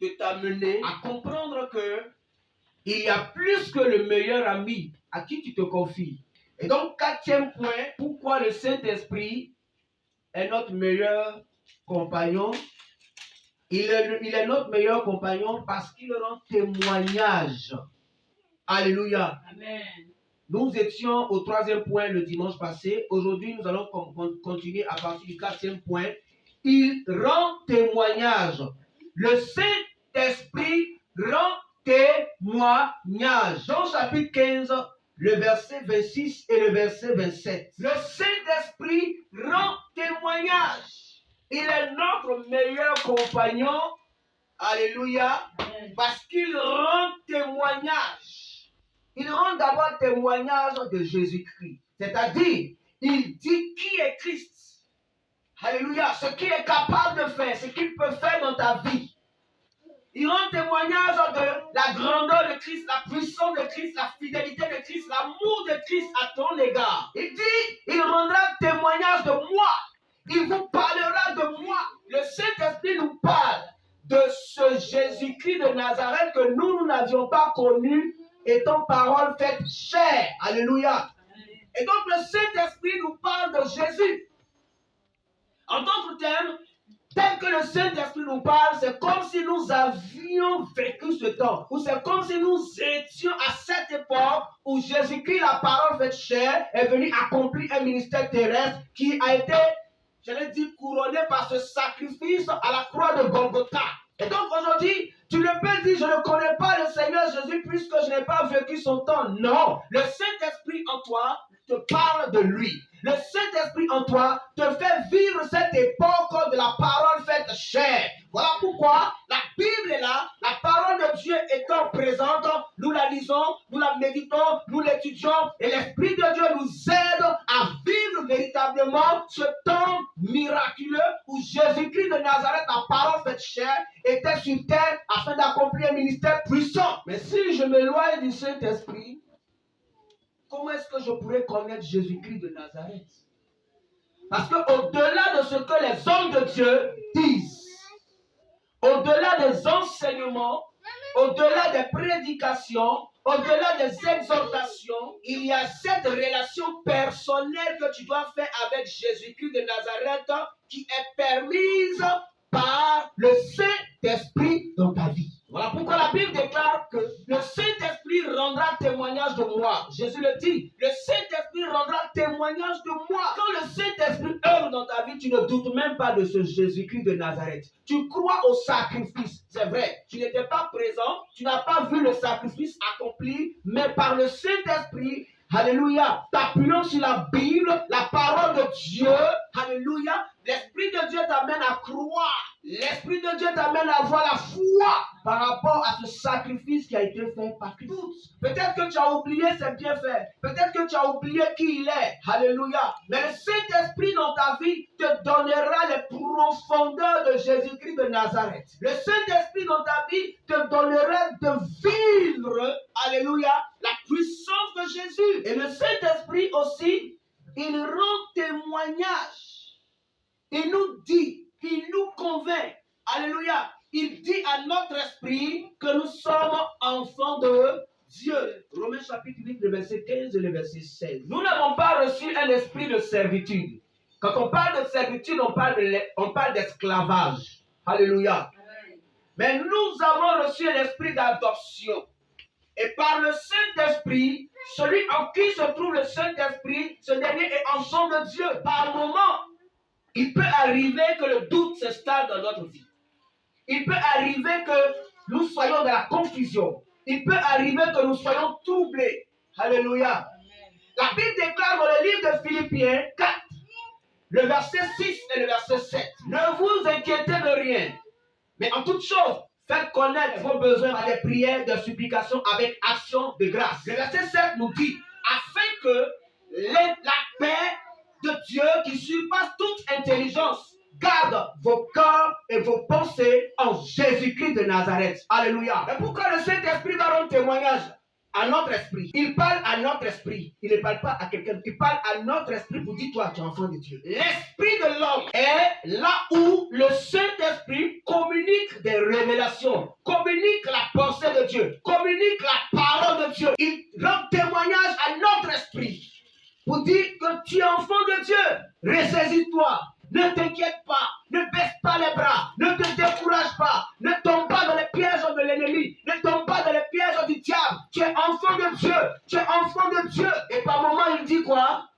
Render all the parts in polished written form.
de t'amener à comprendre que il y a plus que le meilleur ami à qui tu te confies. Et donc, quatrième point, pourquoi le Saint-Esprit est notre meilleur compagnon. Il est notre meilleur compagnon parce qu'il rend témoignage. Alléluia. Amen. Nous étions au troisième point le dimanche passé. Aujourd'hui, nous allons continuer à partir du quatrième point. Il rend témoignage. Le Saint-Esprit rend témoignage. Jean chapitre 15, le verset 26 et le verset 27. Le Saint-Esprit rend témoignage. Il est notre meilleur compagnon. Alléluia. Parce qu'il rend témoignage. Il rend d'abord témoignage de Jésus-Christ. C'est-à-dire, il dit qui est Christ. Alléluia. Ce qu'il est capable de faire, ce qu'il peut faire dans ta vie. Il rend témoignage de la grandeur de Christ, la puissance de Christ, la fidélité de Christ, l'amour de Christ à ton égard. Il dit, il rendra témoignage de moi. Il vous parlera de moi. Le Saint-Esprit nous parle de ce Jésus-Christ de Nazareth que nous n'avions pas connu, étant parole faite chair. Alléluia. Et donc le Saint-Esprit nous parle de Jésus. En d'autres termes, tel que le Saint-Esprit nous parle, c'est comme si nous avions vécu ce temps. Ou c'est comme si nous étions à cette époque où Jésus-Christ, la parole faite chair, est venu accomplir un ministère terrestre qui a été, j'allais dire, couronné par ce sacrifice à la croix de Golgotha. Et donc aujourd'hui, tu ne peux dire, je ne connais pas le Seigneur Jésus puisque je n'ai pas vécu son temps. Non, le Saint-Esprit en toi te parle de lui. Le Saint-Esprit en toi te fait vivre cette époque de la parole faite chair. Voilà pourquoi la Bible est là, la parole de Dieu étant présente, nous la lisons, nous la méditons, nous l'étudions et l'Esprit de Dieu nous aide à vivre véritablement ce temps miraculeux où Jésus-Christ de Nazareth, la parole faite chair, était sur terre afin d'accomplir un ministère puissant. Mais si je m'éloigne du Saint-Esprit, comment est-ce que je pourrais connaître Jésus-Christ de Nazareth? Parce qu'au-delà de ce que les hommes de Dieu disent, au-delà des enseignements, au-delà des prédications, au-delà des exhortations, il y a cette relation personnelle que tu dois faire avec Jésus-Christ de Nazareth qui est permise par le Saint-Esprit dans ta vie. Voilà pourquoi la Bible déclare que le Saint-Esprit rendra témoignage de moi. Jésus le dit, le Saint-Esprit rendra témoignage de moi. Quand le Saint-Esprit œuvre dans ta vie, tu ne doutes même pas de ce Jésus-Christ de Nazareth. Tu crois au sacrifice, c'est vrai. Tu n'étais pas présent, tu n'as pas vu le sacrifice accompli, mais par le Saint-Esprit, alléluia, t'appuyant sur la Bible, la parole de Dieu, alléluia, l'Esprit de Dieu t'amène à croire. L'Esprit de Dieu t'amène à avoir la foi par rapport à ce sacrifice qui a été fait par Christ. Peut-être que tu as oublié ses bienfaits. Peut-être que tu as oublié qui il est. Alléluia. Mais le Saint-Esprit dans ta vie te donnera les profondeurs de Jésus-Christ de Nazareth. Le Saint-Esprit dans ta vie te donnera de vivre, alléluia, la puissance de Jésus. Et le Saint-Esprit aussi, il rend témoignage. Il nous dit, il nous convainc. Alléluia. Il dit à notre esprit que nous sommes enfants de Dieu. Romains chapitre 8, le verset 15 et le verset 16. Nous n'avons pas reçu un esprit de servitude. Quand on parle de servitude, on parle d'esclavage. Alléluia. Amen. Mais nous avons reçu un esprit d'adoption. Et par le Saint-Esprit, celui en qui se trouve le Saint-Esprit, ce dernier est enfant de Dieu. Par moment, il peut arriver que le doute s'installe dans notre vie. Il peut arriver que nous soyons dans la confusion. Il peut arriver que nous soyons troublés. Alléluia. La Bible déclare dans le livre de Philippiens 4, le verset 6 et le verset 7. Ne vous inquiétez de rien, mais en toute chose, faites connaître vos besoins par des prières, des supplications avec action de grâce. Le verset 7 nous dit, afin que la paix de Dieu qui surpasse toute intelligence garde vos cœurs et vos pensées en Jésus-Christ de Nazareth. Alléluia. Et pourquoi le Saint-Esprit va rendre témoignage à notre esprit. Il parle à notre esprit. Il ne parle pas à quelqu'un. Il parle à notre esprit pour dire, toi, tu es enfant de Dieu. L'esprit de l'homme est là où le Saint-Esprit communique des révélations, communique la pensée de Dieu, communique la parole de Dieu. Il rend témoignage à notre esprit pour dire que tu es enfant de Dieu. Ressaisis-toi. Ne t'inquiète pas, ne baisse pas les bras, ne te décourage pas, ne tombe pas dans les pièges de l'ennemi, ne tombe pas dans les pièges du diable. Tu es enfant de Dieu, tu es enfant de Dieu. Et par moment, il dit quoi?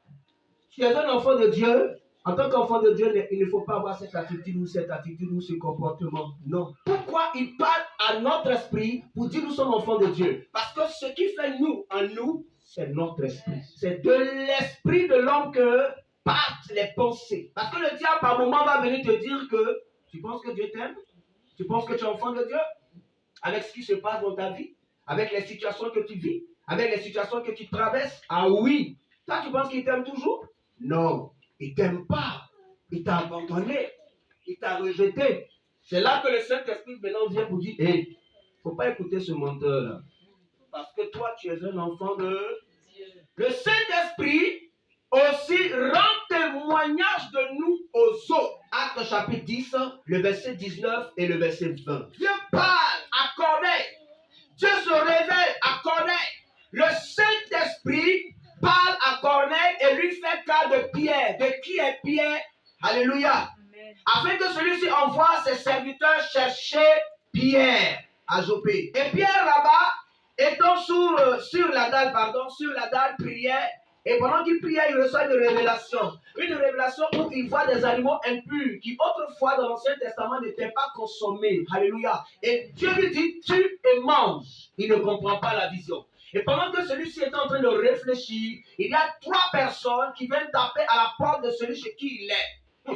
Tu es un enfant de Dieu. En tant qu'enfant de Dieu, il ne faut pas avoir cette attitude ou ce comportement. Non. Pourquoi il parle à notre esprit pour dire nous sommes enfants de Dieu? Parce que ce qui fait nous, en nous, c'est notre esprit. C'est de l'esprit de l'homme que partent les pensées. Parce que le diable, par moment, va venir te dire que tu penses que Dieu t'aime? Tu penses que tu es enfant de Dieu? Avec ce qui se passe dans ta vie? Avec les situations que tu vis? Avec les situations que tu traverses? Ah oui. Toi, tu penses qu'il t'aime toujours? Non. Il ne t'aime pas. Il t'a abandonné. Il t'a rejeté. C'est là que le Saint-Esprit maintenant vient pour dire, hé, il ne faut pas écouter ce menteur-là. Parce que toi, tu es un enfant de Dieu. Le Saint-Esprit aussi rend témoignage de nous aux autres. Actes chapitre 10, le verset 19 et le verset 20. Dieu parle à Corneille. Dieu se révèle à Corneille. Le Saint-Esprit parle à Corneille et lui fait cas de Pierre. De qui est Pierre? Alléluia. Amen. Afin que celui-ci envoie ses serviteurs chercher Pierre à Jopé. Et Pierre là-bas, étant sur la dalle, priait. Et pendant qu'il priait, il reçoit une révélation. Une révélation où il voit des animaux impurs qui autrefois dans l'Ancien Testament n'étaient pas consommés. Alléluia. Et Dieu lui dit, tue et mange. Il ne comprend pas la vision. Et pendant que celui-ci est en train de réfléchir, il y a 3 personnes qui viennent taper à la porte de celui chez qui il est.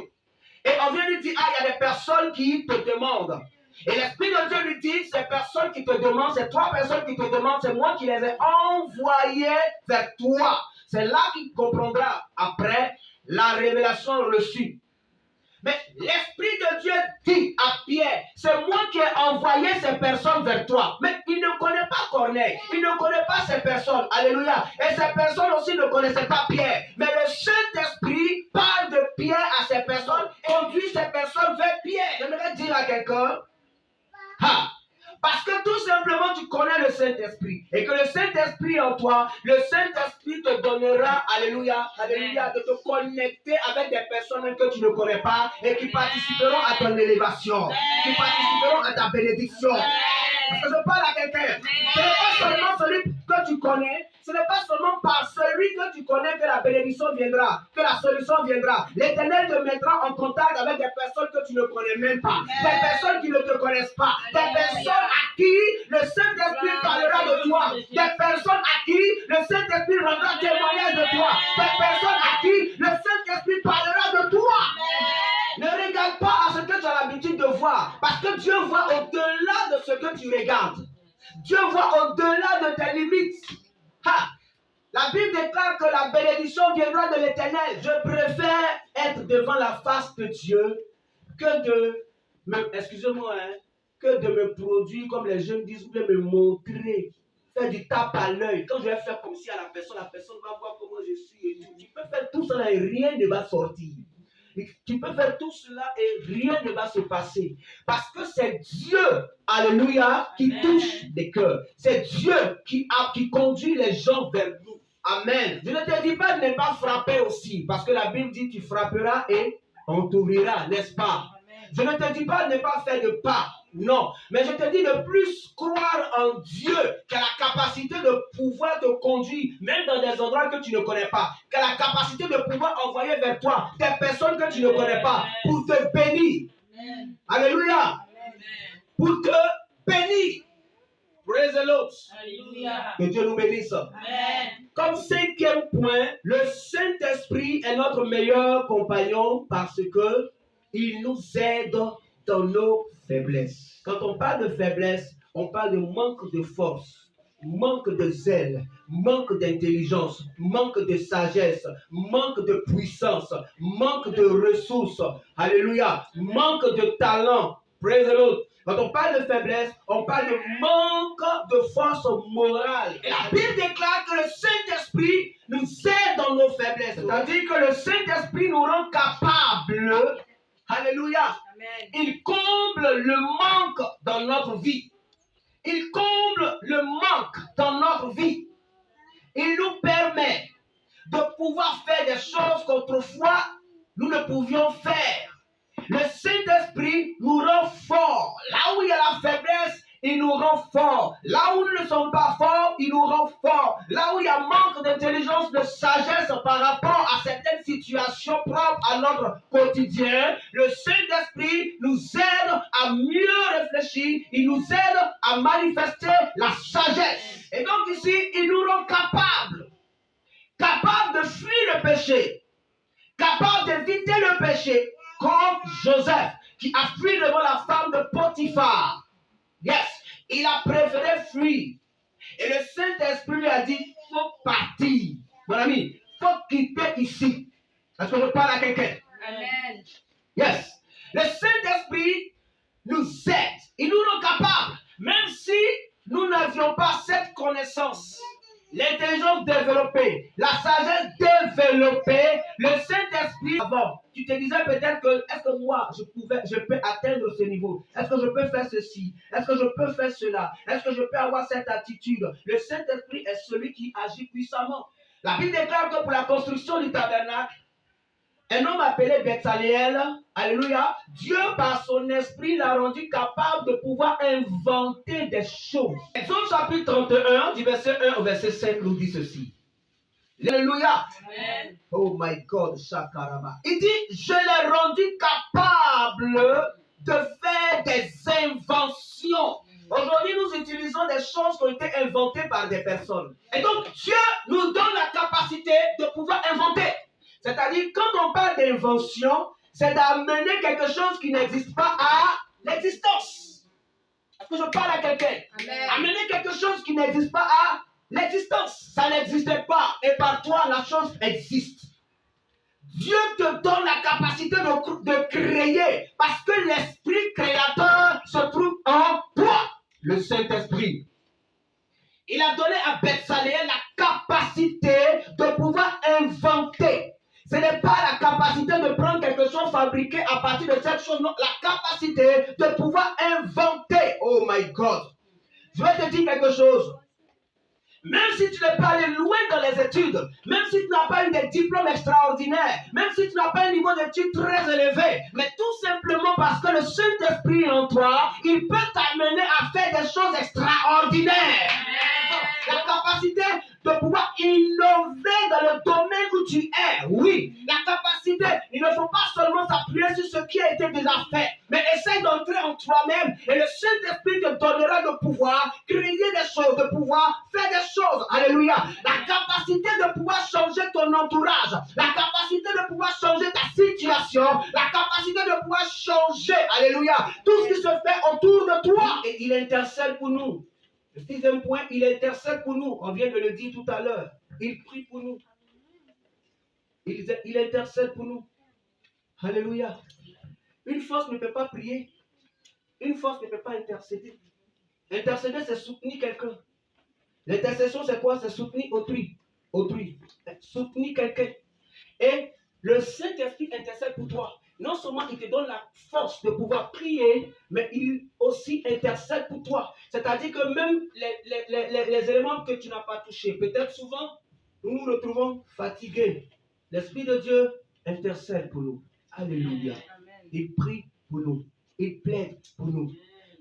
Et on vient lui dire, ah, il y a des personnes qui te demandent. Et l'Esprit de Dieu lui dit, ces personnes qui te demandent, ces 3 personnes qui te demandent, c'est moi qui les ai envoyées vers toi. C'est là qu'il comprendra après la révélation reçue. Mais l'Esprit de Dieu dit à Pierre, c'est moi qui ai envoyé ces personnes vers toi. Mais il ne connaît pas Corneille, il ne connaît pas ces personnes. Alléluia. Et ces personnes aussi ne connaissaient pas Pierre. Mais le Saint-Esprit parle de Pierre à ces personnes, conduit ces personnes vers Pierre. J'aimerais dire à quelqu'un, parce que tout simplement tu connais le Saint-Esprit et que le Saint-Esprit en toi, le Saint-Esprit te donnera, alléluia, alléluia, de te connecter avec des personnes que tu ne connais pas et qui participeront à ton élévation, qui participeront à ta bénédiction. Parce que je parle à quelqu'un, ce n'est pas seulement celui que tu connais, ce n'est pas seulement par celui que tu connais que la bénédiction viendra, que la solution viendra. L'Éternel te mettra en contact avec des personnes que tu ne connais même pas, des personnes qui ne te connaissent pas, des personnes à qui le Saint-Esprit parlera de toi, des personnes à qui le Saint-Esprit rendra témoignage de toi, des personnes à qui le Saint-Esprit parlera de toi. Ne regarde pas à ce que tu as l'habitude de voir, parce que Dieu voit au-delà de ce que tu regardes. Dieu voit au-delà de tes limites. La Bible déclare que la bénédiction viendra de l'Éternel. Je préfère être devant la face de Dieu que de me produire, comme les jeunes disent, ou de me montrer, faire du tape à l'œil. Quand je vais faire comme si à la personne va voir comment je suis et tout. Tu peux faire tout cela et rien ne va sortir. Tu peux faire tout cela et rien ne va se passer. Parce que c'est Dieu, alléluia, qui touche les cœurs. C'est Dieu qui conduit les gens vers nous. Amen. Je ne te dis pas de ne pas frapper aussi. Parce que la Bible dit tu frapperas et on t'ouvrira, n'est-ce pas? Amen. Je ne te dis pas de ne pas faire de pas. Non, mais je te dis de plus croire en Dieu qui a la capacité de pouvoir te conduire, même dans des endroits que tu ne connais pas, qui a la capacité de pouvoir envoyer vers toi des personnes que tu ne connais pas pour te bénir. Amen. Alléluia. Amen. Pour te bénir. Praise the Lord. Alléluia. Que Dieu nous bénisse. Amen. Comme 5e point, le Saint-Esprit est notre meilleur compagnon parce que il nous aide dans nos faiblesses. Quand on parle de faiblesse, on parle de manque de force, manque de zèle, manque d'intelligence, manque de sagesse, manque de puissance, manque de ressources. Alléluia. Manque de talent. Praise the Lord. Quand on parle de faiblesse, on parle de manque de force morale. Et la Bible déclare que le Saint-Esprit nous aide dans nos faiblesses. C'est-à-dire que le Saint-Esprit nous rend capables. Alléluia. Amen. Il comble le manque dans notre vie. Il comble le manque dans notre vie. Il nous permet de pouvoir faire des choses qu'autrefois nous ne pouvions faire. Le Saint-Esprit nous rend forts. Là où il y a la faiblesse, il nous rend forts. Là où nous ne sommes pas forts, il nous rend forts. Là où il y a manque d'intelligence, de sagesse par rapport à certaines situations propres à notre quotidien, le Saint-Esprit nous aide à mieux réfléchir. Il nous aide à manifester la sagesse. Et donc ici, il nous rend capables de fuir le péché, capables d'éviter le péché, comme Joseph, qui a fui devant la femme de Potiphar. Yes, il a préféré fuir. Et le Saint-Esprit lui a dit, il faut partir. Mon ami, il faut quitter ici. Est-ce que je parle à quelqu'un? Amen. Yes. Le Saint-Esprit nous aide. Il nous rend capables. Même si nous n'avions pas cette connaissance, l'intelligence développée, la sagesse développée, le Saint-Esprit avant. Tu te disais peut-être que est-ce que moi je peux atteindre ce niveau? Est-ce que je peux faire ceci? Est-ce que je peux faire cela? Est-ce que je peux avoir cette attitude? Le Saint-Esprit est celui qui agit puissamment. La Bible déclare que pour la construction du tabernacle, un homme appelé Betsaléel, alléluia, Dieu par son esprit l'a rendu capable de pouvoir inventer des choses. Exode chapitre 31, du verset 1 au verset 5 nous dit ceci. Alléluia. Amen. Oh my God, Shakarama. Il dit, je l'ai rendu capable de faire des inventions. Aujourd'hui, nous utilisons des choses qui ont été inventées par des personnes. Et donc, Dieu nous donne la capacité de pouvoir inventer. C'est-à-dire, quand on parle d'invention, c'est d'amener quelque chose qui n'existe pas à l'existence. Est-ce que je parle à quelqu'un? Amen. Amener quelque chose qui n'existe pas à l'existence. Ça n'existait pas. Et par toi, la chose existe. Dieu te donne la capacité de créer. Parce que l'esprit créateur se trouve en toi. Le Saint-Esprit. Il a donné à Betsaléel la capacité de pouvoir inventer. Ce n'est pas la capacité de prendre quelque chose fabriqué à partir de cette chose, non, la capacité de pouvoir inventer. Oh my God. Je vais te dire quelque chose. Même si tu n'es pas allé loin dans les études, même si tu n'as pas eu des diplômes extraordinaires, même si tu n'as pas un niveau d'études très élevé, mais tout simplement parce que le Saint-Esprit en toi, il peut t'amener à faire des choses extraordinaires. La capacité de pouvoir innover dans le domaine où tu es. Oui, la capacité, il ne faut pas seulement s'appuyer sur ce qui a été déjà fait, mais essaye d'entrer en toi-même et le Saint-Esprit te donnera de pouvoir créer des choses, de pouvoir faire des choses. Alléluia. La capacité de pouvoir changer ton entourage, la capacité de pouvoir changer ta situation, la capacité de pouvoir changer, alléluia, tout ce qui se fait autour de toi. Et il intercède pour nous. Le sixième point, il intercède pour nous. On vient de le dire tout à l'heure. Il prie pour nous. Il intercède pour nous. Alléluia. Une force ne peut pas prier. Une force ne peut pas intercéder. Intercéder, c'est soutenir quelqu'un. L'intercession, c'est quoi? C'est soutenir autrui. Soutenir quelqu'un. Et le Saint-Esprit intercède pour toi. Non seulement il te donne la force de pouvoir prier, mais il aussi intercède pour toi. C'est-à-dire que même les éléments que tu n'as pas touchés, peut-être souvent, nous nous retrouvons fatigués. L'Esprit de Dieu intercède pour nous. Alléluia. Il prie pour nous. Il plaide pour nous.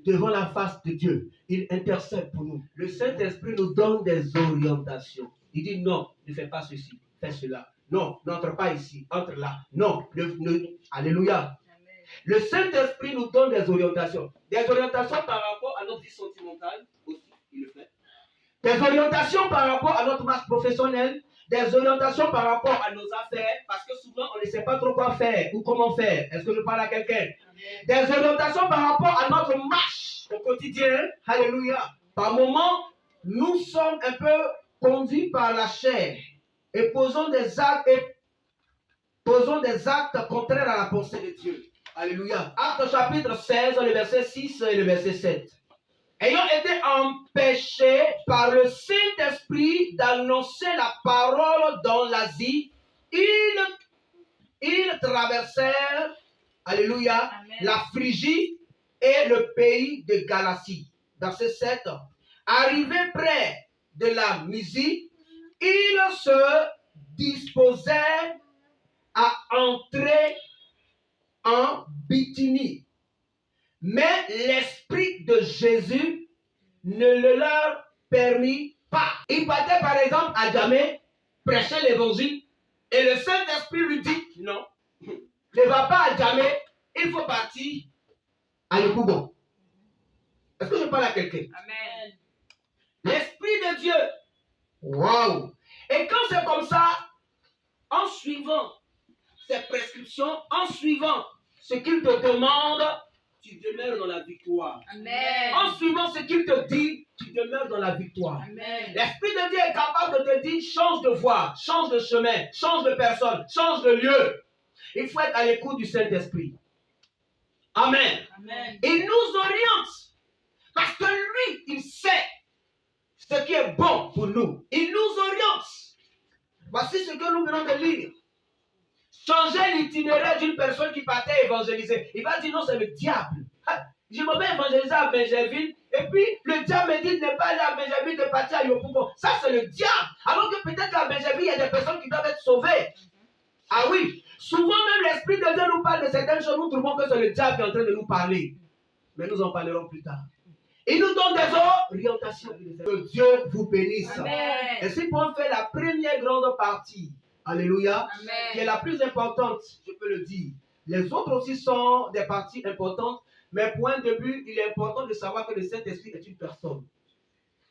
Devant la face de Dieu, il intercède pour nous. Le Saint-Esprit nous donne des orientations. Il dit non, ne fais pas ceci, fais cela. Non, n'entre pas ici, entre là. Non, alléluia. Amen. Le Saint-Esprit nous donne des orientations. Des orientations par rapport à notre vie sentimentale aussi, il le fait. Des orientations par rapport à notre marche professionnelle. Des orientations par rapport à nos affaires, parce que souvent on ne sait pas trop quoi faire ou comment faire. Est-ce que je parle à quelqu'un? Des orientations par rapport à notre marche au quotidien. Alléluia. Par moments, nous sommes un peu conduits par la chair et posons des actes contraires à la pensée de Dieu. Alléluia. Acte chapitre 16, le verset 6 et le verset 7. Ayant été empêchés par le Saint-Esprit d'annoncer la parole dans l'Asie, ils traversèrent, alléluia, la Phrygie et le pays de Galatie. Verset 7. Arrivés près de la Mysie, ils se disposaient à entrer en Bithynie. Mais l'Esprit de Jésus ne le leur permit pas. Il partait par exemple à Djamé, prêcher l'évangile, et le Saint-Esprit lui dit, non, ne va pas à Djamé, il faut partir à Yekoubo. Est-ce que je parle à quelqu'un? Amen. L'Esprit de Dieu. Waouh! Et quand c'est comme ça, en suivant ses prescriptions, en suivant ce qu'il te demande, tu demeures dans la victoire. Amen. En suivant ce qu'il te dit, tu demeures dans la victoire. Amen. L'Esprit de Dieu est capable de te dire, change de voie, change de chemin, change de personne, change de lieu. Il faut être à l'écoute du Saint-Esprit. Amen. Amen. Il nous oriente. Parce que lui, il sait ce qui est bon pour nous. Il nous oriente. Voici ce que nous venons de lire. Changer l'itinéraire d'une personne qui partait évangéliser. Il va dire non, c'est le diable. Je me vais évangéliser à Benjerville. Et puis, le diable me dit de ne pas aller à Benjerville, de partir à Yopougon. Ça, c'est le diable. Alors que peut-être qu'à Benjerville, il y a des personnes qui doivent être sauvées. Ah oui. Souvent même, l'Esprit de Dieu nous parle de certaines choses. Nous trouvons que c'est le diable qui est en train de nous parler. Mais nous en parlerons plus tard. Il nous donne des orientations. Que Dieu vous bénisse. Amen. Et si pour faire la première grande partie, alléluia, amen, qui est la plus importante, je peux le dire. Les autres aussi sont des parties importantes, mais pour un début, il est important de savoir que le Saint-Esprit est une personne.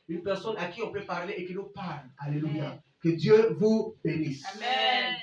Une personne à qui on peut parler et qui nous parle. Alléluia. Amen. Que Dieu vous bénisse. Amen.